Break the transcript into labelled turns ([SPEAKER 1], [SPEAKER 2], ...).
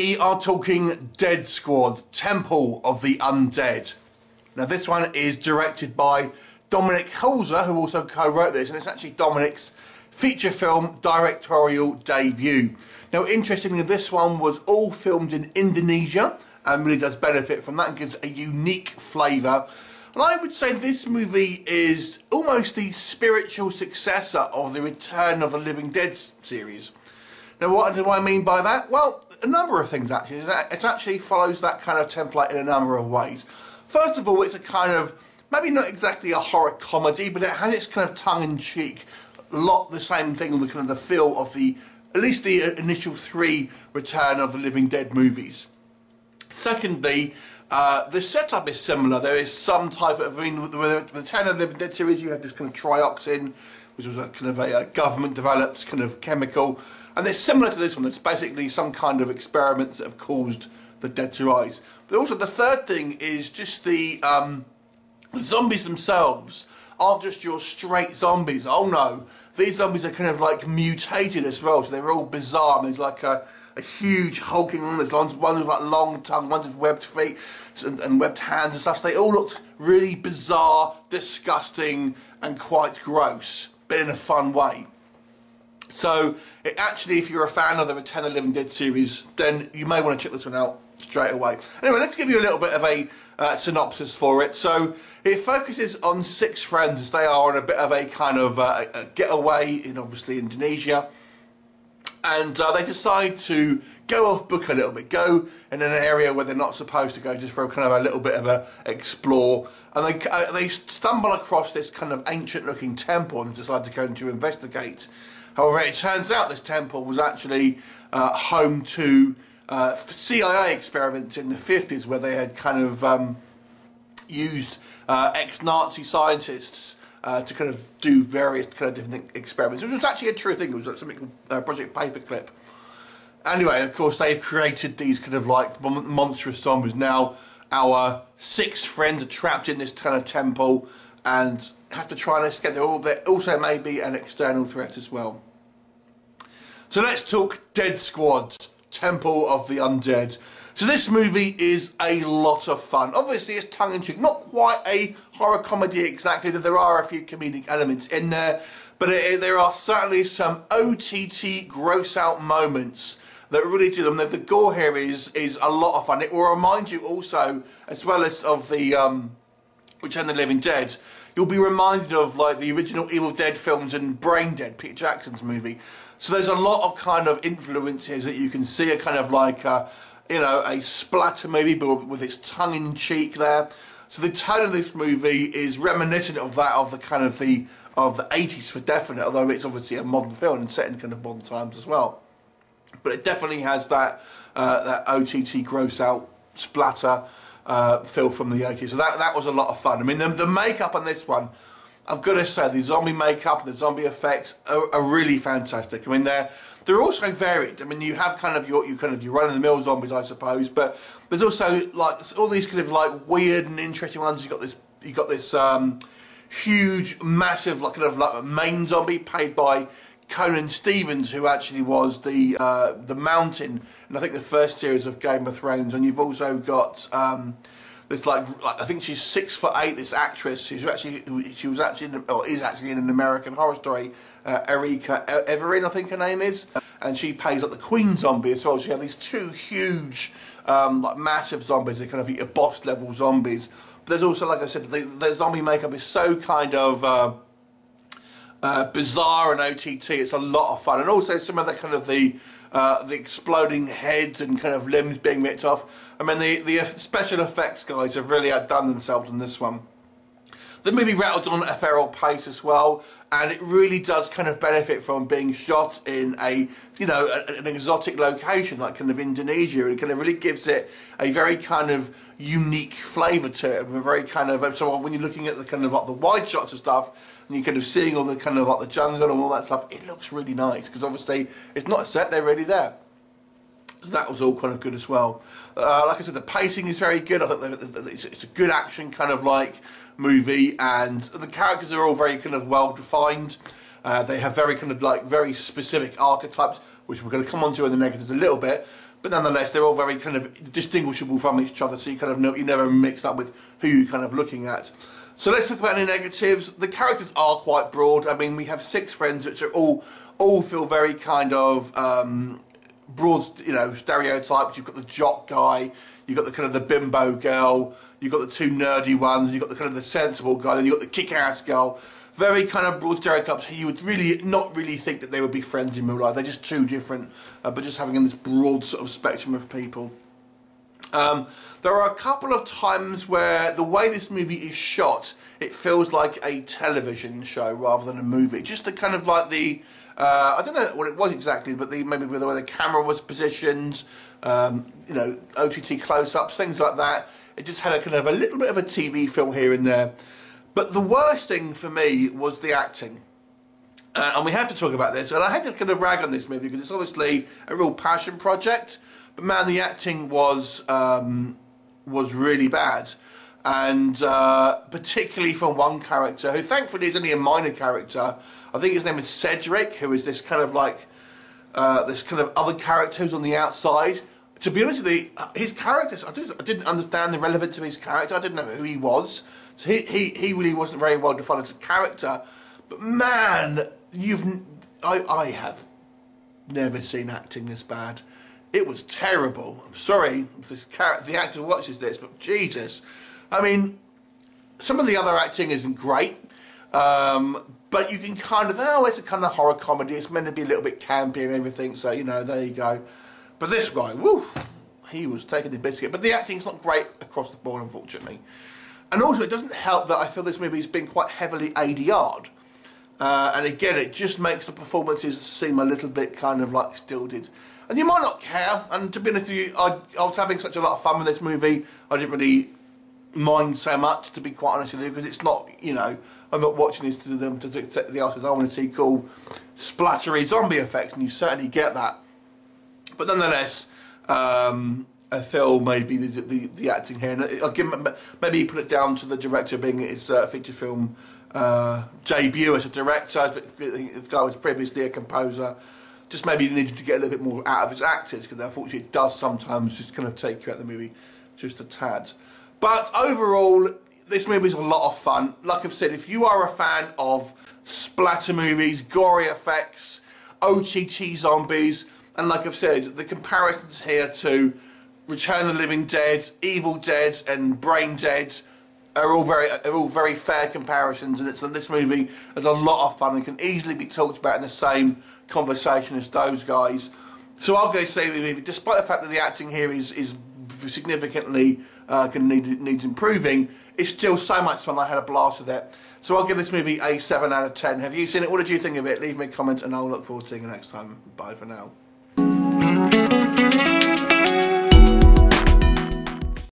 [SPEAKER 1] We are talking Dead Squad, Temple of the Undead. Now this one is directed by Dominic Holzer, who also co-wrote this, and it's actually Dominic's feature film directorial debut. Now interestingly, this one was all filmed in Indonesia and really does benefit from that and gives a unique flavour. And I would say this movie is almost the spiritual successor of the Return of the Living Dead series. Now what do I mean by that? Well, a number of things actually. It actually follows that kind of template in a number of ways. First of all, it's a kind of, maybe not exactly a horror comedy, but it has its kind of tongue-in-cheek, a lot the same thing on the kind of the feel of the, at least the initial 3 Return of the Living Dead movies. Secondly, the setup is similar. There is some type of, I mean, with the Return of the Living Dead series, you have this kind of trioxin, which was a kind of a government-developed kind of chemical, and it's similar to this one. It's basically some kind of experiments that have caused the dead to rise. But also the third thing is just the zombies themselves aren't just your straight zombies. Oh no, these zombies are kind of like mutated as well, so they're all bizarre. And there's like a huge hulking one. There's one with like long tongue, one with webbed feet and webbed hands and stuff. So they all looked really bizarre, disgusting, and quite gross, but in a fun way. So it actually, if you're a fan of the Return of the Living Dead series, then you may want to check this one out straight away. Anyway, let's give you a little bit of a synopsis for it. So it focuses on 6 friends as they are on a bit of a kind of a getaway in obviously Indonesia, and they decide to go off book a little bit, go in an area where they're not supposed to go, just for kind of a little bit of a explore, and they stumble across this kind of ancient looking temple and decide to go and to investigate. However, it turns out this temple was actually home to CIA experiments in the 50s, where they had kind of used ex-Nazi scientists to kind of do various kind of different experiments, which was actually a true thing. It was like something called Project Paperclip. Anyway, of course, they've created these kind of like monstrous zombies. Now, our 6 friends are trapped in this kind of temple and have to try and escape. There also may be an external threat as well. So let's talk Dead Squad, Temple of the Undead. So this movie is a lot of fun. Obviously it's tongue-in-cheek, not quite a horror comedy exactly, that there are a few comedic elements in there, but there are certainly some OTT gross-out moments that really do them. The gore here is a lot of fun. It will remind you also, as well as of the Return of the Living Dead, you'll be reminded of like the original Evil Dead films and Brain Dead, Peter Jackson's movie. So there's a lot of kind of influences that you can see, a kind of like you know, a splatter movie, but with its tongue-in-cheek there. So the tone of this movie is reminiscent of that of the kind of the 80s for definite, although it's obviously a modern film and set in kind of modern times as well. But it definitely has that that OTT gross-out splatter feel from the 80s. So that was a lot of fun. I mean, the makeup on this one, I've got to say, the zombie makeup and the zombie effects are really fantastic. I mean, they're also varied. I mean, you have kind of your run-of-the-mill zombies, I suppose, but there's also like all these kind of like weird and interesting ones. You got this huge, massive, like kind of like main zombie played by Conan Stevens, who actually was the Mountain, and I think the first series of Game of Thrones. And you've also got this like I think she's 6'8", this actress who's actually is actually in an American Horror Story, Erika, Ervin, I think her name is, and she plays like the Queen Zombie as well. So you have these 2 huge like massive zombies, they're kind of your boss level zombies. But there's also, like I said, the zombie makeup is so kind of bizarre and OTT. It's a lot of fun, and also some of the kind of the exploding heads and kind of limbs being ripped off. I mean, the special effects guys have really outdone themselves on this one. The movie rattles on at a feral pace as well, and it really does kind of benefit from being shot in an exotic location like kind of Indonesia. It kind of really gives it a very kind of unique flavour to it. A very kind of, so when you're looking at the kind of like the wide shots and stuff, and you're kind of seeing all the kind of like the jungle and all that stuff, it looks really nice because obviously it's not a set, they're really there. So that was all kind of good as well. Like I said, the pacing is very good. I think it's a good action kind of like movie, and the characters are all very kind of well defined. They have very kind of like very specific archetypes, which we're going to come on to in the negatives a little bit. but nonetheless they're all very kind of distinguishable from each other, so you kind of know, you never mix up with who you're kind of looking at. So let's talk about any negatives. The characters are quite broad. I mean, we have 6 friends which are all feel very kind of broad, you know, stereotypes. You've got the jock guy, you've got the kind of the bimbo girl, you've got the 2 nerdy ones, you've got the kind of the sensible guy, then you've got the kick-ass girl. Very kind of broad stereotypes who you would really not really think that they would be friends in real life. They're just too different, but just having this broad sort of spectrum of people. There are a couple of times where the way this movie is shot, it feels like a television show rather than a movie. Just the kind of like the, I don't know what it was exactly, but maybe the way the camera was positioned, you know, OTT close-ups, things like that. It just had a kind of a little bit of a TV feel here and there. But the worst thing for me was the acting. And we have to talk about this, and I had to kind of rag on this movie because it's obviously a real passion project. But man, the acting was really bad, and particularly from one character who, thankfully, is only a minor character. I think his name is Cedric, who is this kind of like this kind of other character who's on the outside. To be honest with you, his characters, I didn't understand the relevance of his character. I didn't know who he was, so he really wasn't very well defined as a character. But man, I have never seen acting this bad. It was terrible. I'm sorry if the actor watches this, but Jesus. I mean, some of the other acting isn't great, but you can kind of, oh, it's a kind of horror comedy. It's meant to be a little bit campy and everything, so, you know, there you go. But this guy, woo, he was taking the biscuit. But the acting's not great across the board, unfortunately. And also, it doesn't help that I feel this movie's been quite heavily ADR'd. And again, it just makes the performances seem a little bit kind of like stilted. And you might not care, and to be honest with you, I was having such a lot of fun with this movie, I didn't really mind so much, to be quite honest with you, because it's not, you know, I'm not watching this to the Oscars. I want to see cool, splattery zombie effects, and you certainly get that. But nonetheless, I feel maybe the acting here, and I'll give maybe put it down to the director being his feature film debut as a director, but the guy was previously a composer. Just maybe he needed to get a little bit more out of his actors, because unfortunately it does sometimes just kind of take you out of the movie just a tad. But overall, this movie is a lot of fun. Like I've said, if you are a fan of splatter movies, gory effects, OTT zombies, and like I've said, the comparisons here to Return of the Living Dead, Evil Dead, and Brain Dead are all very fair comparisons, and this movie is a lot of fun and can easily be talked about in the same conversation as those guys. So I'll go say, despite the fact that the acting here is significantly needs improving, it's still so much fun. I had a blast with it. So I'll give this movie a 7 out of 10. Have you seen it? What did you think of it? Leave me a comment and I'll look forward to seeing you next time. Bye for now.